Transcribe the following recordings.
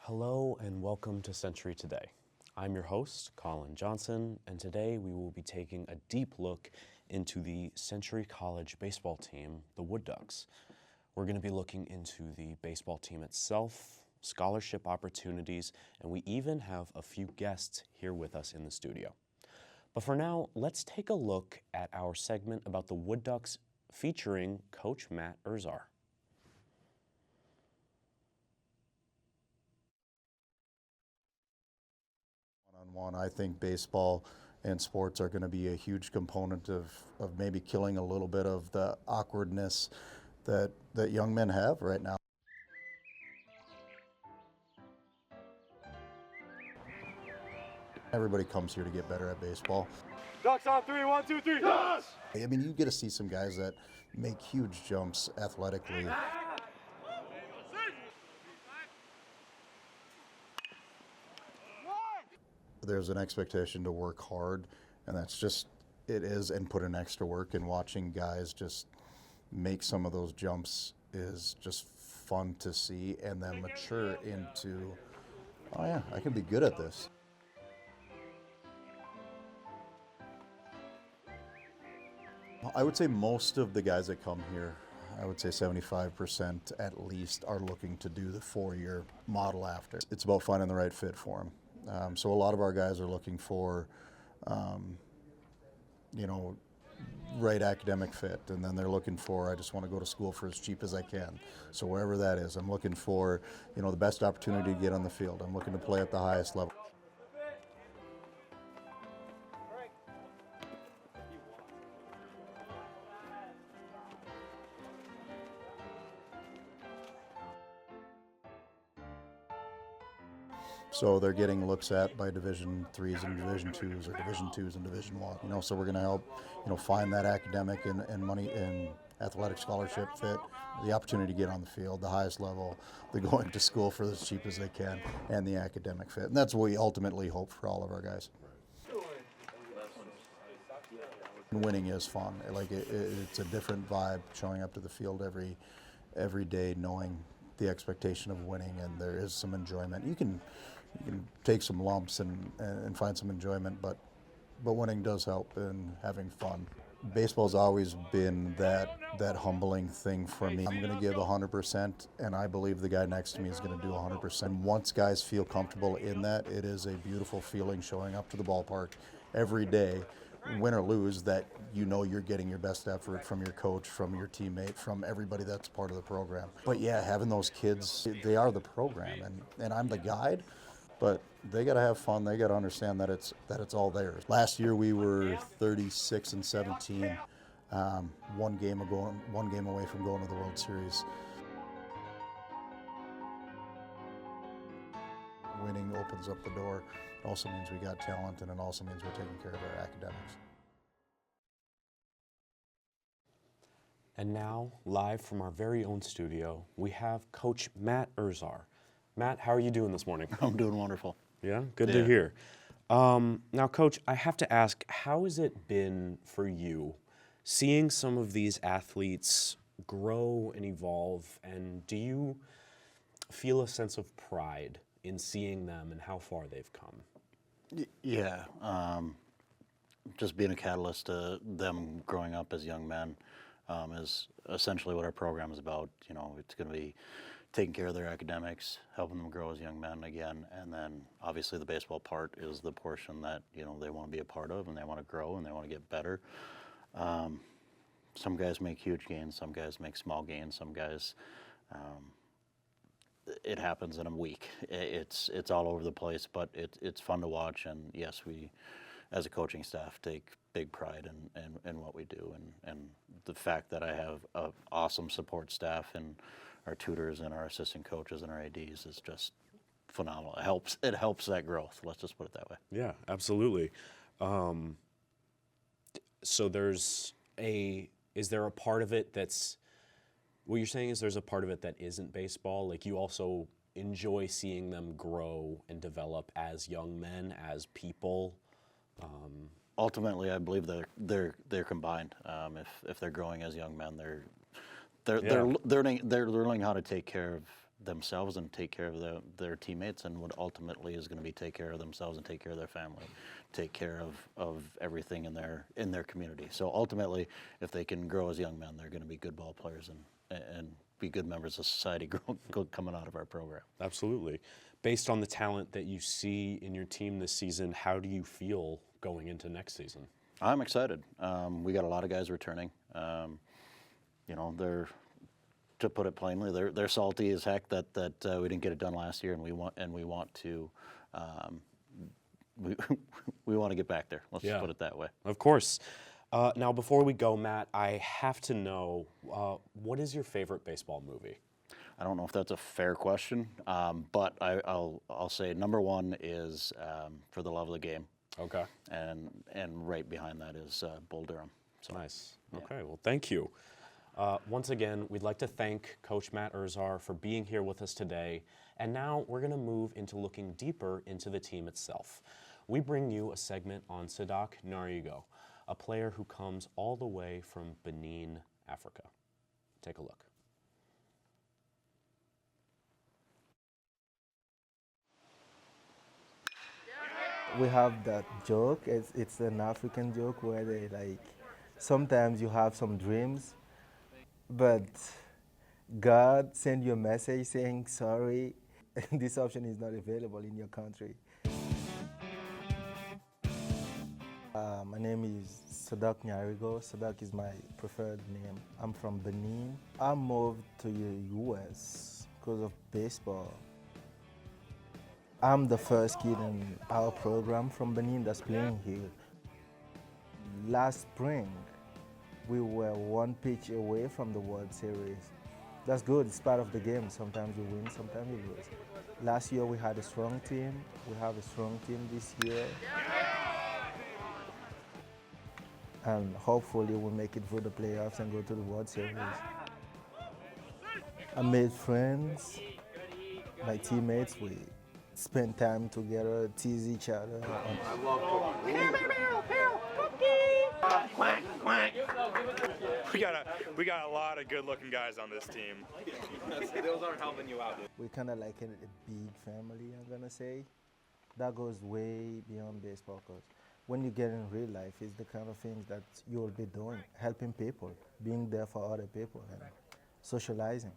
Hello and welcome to Century Today. I'm your host, Colin Johnson, and today we will be taking a deep look into the Century College baseball team, the Woodducks. We're going to be looking into the baseball team itself, scholarship opportunities, and we even have a few guests here with us in the studio. But for now, let's take a look at our segment about the Woodducks featuring Coach Matt Erzar. One, I think baseball and sports are going to be a huge component of maybe killing a little bit of the awkwardness that young men have right now. Everybody comes here to get better at baseball. Ducks on three, 1, 2, 3, yes! I mean, you get to see some guys that make huge jumps athletically. There's an expectation to work hard, and that's just, it is, and put in extra work, and watching guys just make some of those jumps is just fun to see, and then mature into, oh yeah, I can be good at this. I would say most of the guys that come here, I would say 75% at least, are looking to do the 4-year model after. It's about finding the right fit for them. So a lot of our guys are looking for, right academic fit, and then they're looking for, I just want to go to school for as cheap as I can. So wherever that is, I'm looking for, the best opportunity to get on the field. I'm looking to play at the highest level. So they're getting looks at by Division IIIs and Division IIs, or Division IIs and Division I. So we're going to help, find that academic and money and athletic scholarship fit, the opportunity to get on the field, the highest level, the going to school for as cheap as they can, and the academic fit. And that's what we ultimately hope for all of our guys. Winning is fun. It's a different vibe showing up to the field every day, knowing the expectation of winning, and there is some enjoyment. You can take some lumps and find some enjoyment, but winning does help in having fun. Baseball's always been that humbling thing for me. I'm going to give 100%, and I believe the guy next to me is going to do 100%. Once guys feel comfortable in that, it is a beautiful feeling showing up to the ballpark every day, win or lose, that you're getting your best effort from your coach, from your teammate, from everybody that's part of the program. But yeah, having those kids, they are the program, and I'm the guide, but they got to have fun. They got to understand that it's all theirs. Last year we were 36-17, one game away from going to the World Series. Winning opens up the door. It also means we got talent, and it also means we're taking care of our academics. And now, live from our very own studio, we have Coach Matt Erzar. Matt, how are you doing this morning? I'm doing wonderful. Yeah, good to hear. Now, Coach, I have to ask, how has it been for you seeing some of these athletes grow and evolve, and do you feel a sense of pride in seeing them and how far they've come? Yeah, just being a catalyst to them growing up as young men is essentially what our program is about. It's going to be taking care of their academics, helping them grow as young men again, and then obviously the baseball part is the portion that they want to be a part of, and they want to grow and they want to get better. Some guys make huge gains, some guys make small gains, some guys it happens in a week. It's all over the place, but it's fun to watch, and yes, we as a coaching staff take big pride in what we do, and the fact that I have an awesome support staff and our tutors and our assistant coaches and our ADs is just phenomenal. It helps that growth. Let's just put it that way. Yeah, absolutely. So is there a part of it that's, what you're saying is there's a part of it that isn't baseball? Like, you also enjoy seeing them grow and develop as young men, as people? Ultimately, I believe they're combined. If they're growing as young men, they're learning how to take care themselves and take care of their teammates, and what ultimately is going to be take care of themselves and take care of their family, take care of everything in their community. So ultimately, if they can grow as young men, they're going to be good ball players and be good members of society coming out of our program. Absolutely. Based on the talent that you see in your team this season, how do you feel going into next season? I'm excited. We got a lot of guys returning. You know, to put it plainly, they're salty as heck that we didn't get it done last year, and we want to we want to get back there. Let's just put it that way. Of course. Now, before we go, Matt, I have to know, what is your favorite baseball movie? I don't know if that's a fair question, but I'll say number one is For the Love of the Game. Okay. And right behind that is Bull Durham. So, nice. Yeah. Okay, well, thank you. Once again, we'd like to thank Coach Matt Erzar for being here with us today. And now we're going to move into looking deeper into the team itself. We bring you a segment on Sadak Narigo, a player who comes all the way from Benin, Africa. Take a look. We have that joke, it's an African joke where they like, sometimes you have some dreams, but God send you a message saying sorry, this option is not available in your country. My name is Sadak Nyarigo. Sadak is my preferred name. I'm from Benin. I moved to the US because of baseball. I'm the first kid in our program from Benin that's playing here. Last spring, we were one pitch away from the World Series. That's good, it's part of the game. Sometimes you win, sometimes you lose. Last year we had a strong team. We have a strong team this year. And hopefully we'll make it through the playoffs and go to the World Series. I made friends, my teammates, we spend time together, tease each other. We got a lot of good-looking guys on this team. Those aren't helping you out. We're kind of like a big family, I'm gonna say. That goes way beyond baseball, because when you get in real life, it's the kind of things that you'll be doing, helping people, being there for other people, and socializing.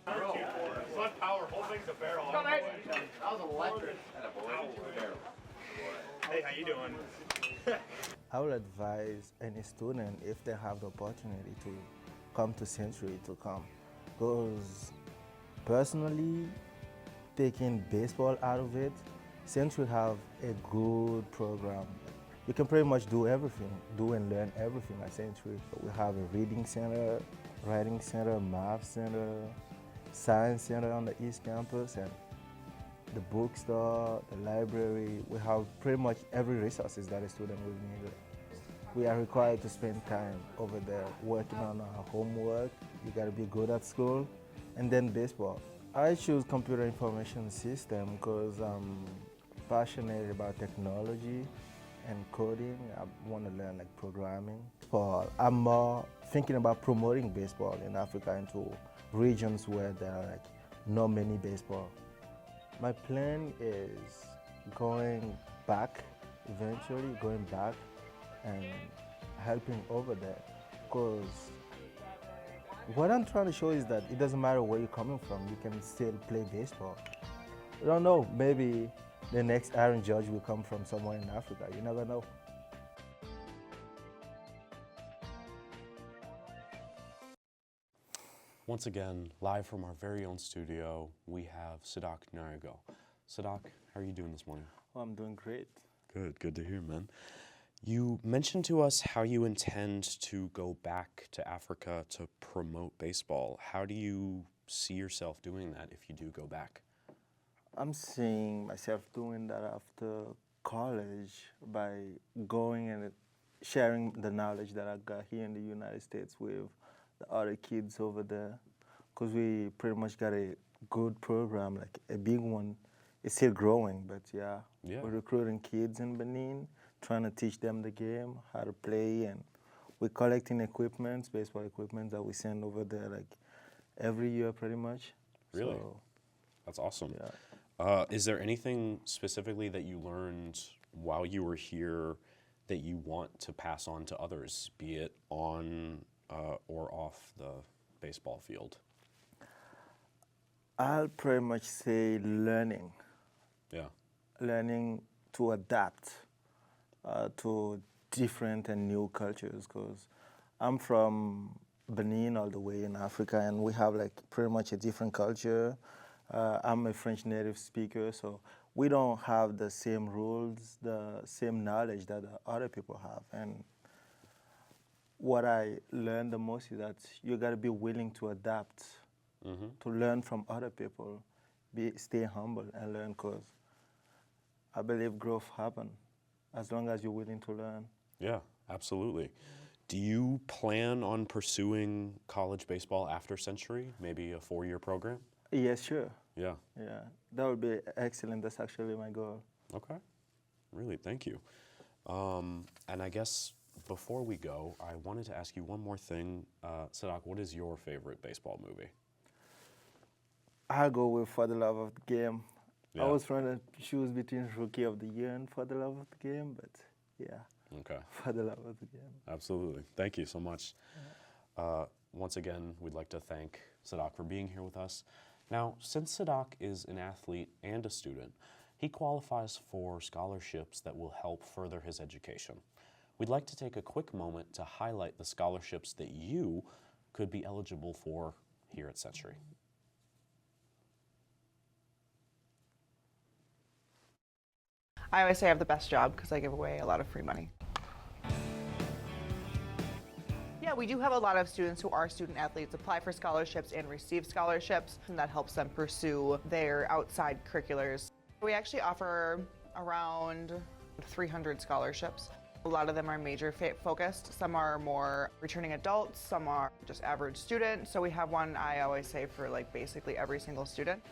Sun power, whole thing's a barrel. That was electric. Hey, how you doing? I would advise any student, if they have the opportunity to come to Century, to come. Because personally, taking baseball out of it, Century have a good program. You can pretty much do everything, do and learn everything at Century. We have a reading center, writing center, math center, science center on the East Campus, and the bookstore, the library. We have pretty much every resources that a student will need. We are required to spend time over there working on our homework. You gotta be good at school, and then baseball. I choose computer information system because I'm passionate about technology and coding. I want to learn like programming. I'm more thinking about promoting baseball in Africa into regions where there are like not many baseball. My plan is going back, eventually going back and helping over there, because what I'm trying to show is that it doesn't matter where you're coming from, you can still play baseball. I don't know, maybe the next Aaron Judge will come from somewhere in Africa, you never know. Once again, live from our very own studio, we have Sadak Narigo. Sadak, how are you doing this morning? Oh, I'm doing great. Good to hear, man. You mentioned to us how you intend to go back to Africa to promote baseball. How do you see yourself doing that if you do go back? I'm seeing myself doing that after college by going and sharing the knowledge that I got here in the United States with the other kids over there, because we pretty much got a good program, like a big one. It's still growing, but yeah. We're recruiting kids in Benin, trying to teach them the game, how to play, and we're collecting equipment, baseball equipment that we send over there like every year pretty much. Really? So, That's awesome. Yeah. Is there anything specifically that you learned while you were here that you want to pass on to others, be it on or off the baseball field? I'll pretty much say learning. Yeah. Learning to adapt to different and new cultures, because I'm from Benin, all the way in Africa, and we have like pretty much a different culture. I'm a French native speaker, so we don't have the same rules, the same knowledge that other people have. And what I learned the most is that you got to be willing to adapt, to learn from other people, stay humble and learn, because I believe growth happens as long as you're willing to learn. Yeah, absolutely. Do you plan on pursuing college baseball after Century, maybe a 4-year program? Yes, sure. Yeah. Yeah, that would be excellent. That's actually my goal. Okay. Really, thank you. And I guess before we go, I wanted to ask you one more thing. Sadak, what is your favorite baseball movie? I'll go with For the Love of the Game. Yeah. I was trying to choose between Rookie of the Year and For the Love of the Game, but yeah, Okay. For the Love of the Game. Absolutely. Thank you so much. Once again, we'd like to thank Sadak for being here with us. Now, since Sadak is an athlete and a student, he qualifies for scholarships that will help further his education. We'd like to take a quick moment to highlight the scholarships that you could be eligible for here at Century. I always say I have the best job because I give away a lot of free money. Yeah, we do have a lot of students who are student athletes apply for scholarships and receive scholarships, and that helps them pursue their outside curriculars. We actually offer around 300 scholarships. A lot of them are major focused. Some are more returning adults, some are just average students. So we have one, I always say, for like basically every single student.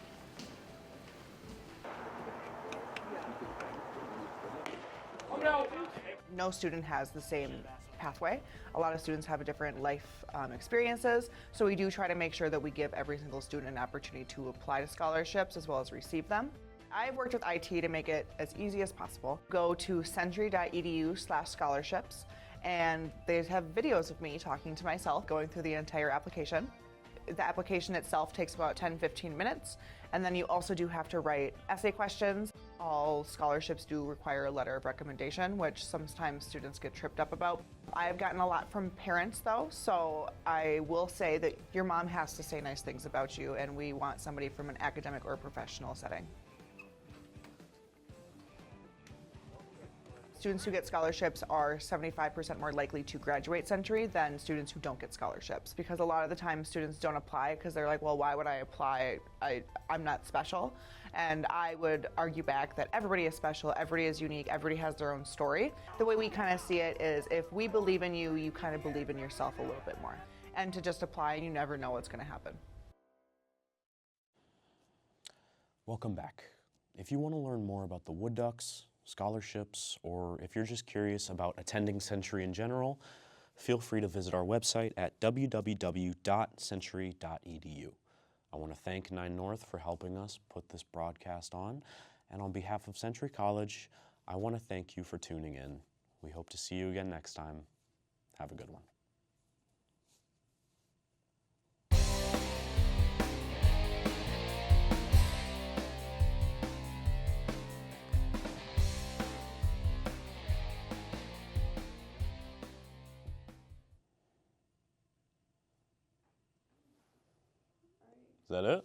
No student has the same pathway. A lot of students have different life experiences, so we do try to make sure that we give every single student an opportunity to apply to scholarships as well as receive them. I've worked with IT to make it as easy as possible. Go to century.edu/scholarships, and they have videos of me talking to myself, going through the entire application. The application itself takes about 10-15 minutes, and then you also do have to write essay questions. All scholarships do require a letter of recommendation, which sometimes students get tripped up about. I have gotten a lot from parents though, so I will say that your mom has to say nice things about you, and we want somebody from an academic or professional setting. Students who get scholarships are 75% more likely to graduate Century than students who don't get scholarships, because a lot of the time students don't apply because they're like, well, why would I apply? I'm not special. And I would argue back that everybody is special, everybody is unique, everybody has their own story. The way we kind of see it is, if we believe in you, you kind of believe in yourself a little bit more. And to just apply, you never know what's going to happen. Welcome back. If you want to learn more about the Woodducks, scholarships, or if you're just curious about attending Century in general, feel free to visit our website at www.century.edu. I want to thank 9 North for helping us put this broadcast on, and on behalf of Century College, I want to thank you for tuning in. We hope to see you again next time. Have a good one. Is that it?